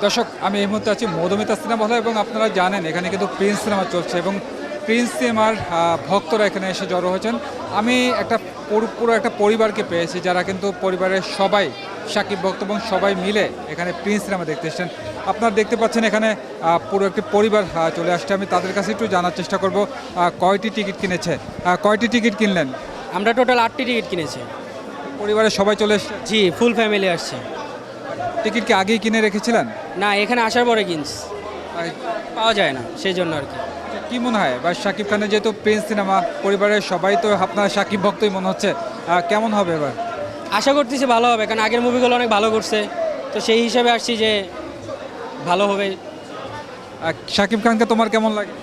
দর্শক, আমি এই মুহূর্তে আছি মধুমিতা সিনেমা হলে এবং আপনারা জানেন এখানে কিন্তু প্রিন্স সিনেমা চলছে এবং প্রিন্স সিনেমার ভক্তরা এখানে এসে জড়ো হয়েছেন। আমি একটা পুরো একটা পরিবারকে পেয়েছি যারা কিন্তু পরিবারের সবাই শাকিব ভক্ত এবং সবাই মিলে এখানে প্রিন্স সিনেমা দেখতে এসেছেন। আপনারা দেখতে পাচ্ছেন এখানে পুরো একটি পরিবার চলে আসছে। আমি তাদের কাছে একটু জানার চেষ্টা করব কয়টি টিকিট কিনেছে, কয়টি টিকিট কিনলেন? আমরা টোটাল 8টি টিকিট কিনেছি। পরিবারের সবাই চলে এসছে? জি, ফুল ফ্যামিলি আসছে। টিকিট কি আগেই কিনে রেখেছিলেন? না, এখানে আসার পরে কিনছি, পাওয়া যায় না সেই জন্য আর কি। কি মনে হয় বা শাকিব খানের যেহেতু প্রিন্স সিনেমা, পরিবারের সবাই তো আপনার শাকিব ভক্তই মনে হচ্ছে, কেমন হবে এবার? আশা করতেছি ভালো হবে, কারণ আগের মুভিগুলো অনেক ভালো করছে, তো সেই হিসাবে আসছি যে ভালো হবে। শাকিব খানকে তোমার কেমন লাগে?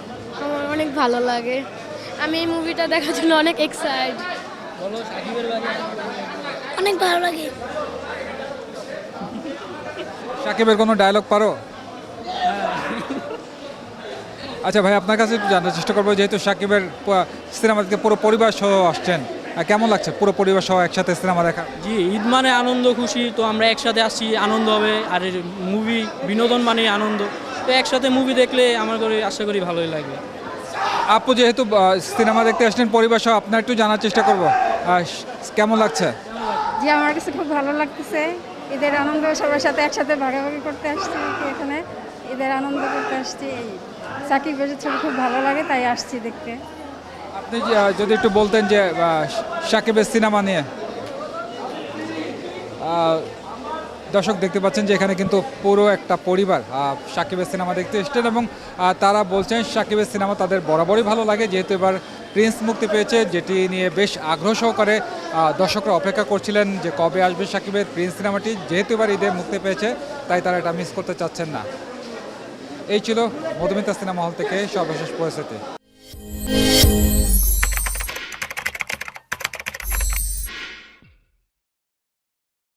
আমার অনেক ভালো লাগে। আমি এই মুভিটা দেখার জন্য অনেক এক্সাইটেড। অনেক ভালো লাগে। শাকিবের কোনো ডায়লগ পারো? আচ্ছা ভাই, আপনার কাছে একটু জানার চেষ্টা করবো, যেহেতু শাকিবের সিনেমা দেখতে পুরো পরিবার সহ আসছেন, কেমন লাগছে পুরো পরিবার সহ একসাথে সিনেমা দেখা? জি, ঈদ মানে আনন্দ খুশি, তো আমরা একসাথে আসছি, আনন্দ হবে। আর মুভি বিনোদন মানে আনন্দ, তো একসাথে মুভি দেখলে আমার করে আশা করি ভালোই লাগবে। আপু যেহেতু সিনেমা দেখতে আসলেন পরিবার সহ, আপনার একটু জানার চেষ্টা করবো কেমন লাগছে? জি, আমার কাছে খুব ভালো লাগতেছে। ঈদের আনন্দ সবার সাথে একসাথে ভাগাভাগি করতে আসছি এখানে, ঈদের আনন্দ করতে আসছি। এই সাকিবের ছবি খুব ভালো লাগে, তাই আসছি দেখতে। আপনি যদি একটু বলতেন যে শাকিবের সিনেমা নিয়ে। দর্শক দেখতে পাচ্ছেন যে এখানে কিন্তু পুরো একটা পরিবার শাকিবের সিনেমা দেখতে এসেছেন এবং তারা বলছেন শাকিবের সিনেমা তাদের বরাবরই ভালো লাগে, যেহেতু এবার প্রিন্স মুক্তি পেয়েছে, যেটি নিয়ে বেশ আগ্রহ সহকারে দর্শকরা অপেক্ষা করছিলেন যে কবে আসবে শাকিবের প্রিন্স সিনেমাটি। যেহেতু এবার ঈদে মুক্তি পেয়েছে, তাই তারা এটা মিস করতে চাচ্ছেন না। এই ছিল মধুমিতা সিনেমা হল থেকে সর্বশেষ পরিস্থিতি।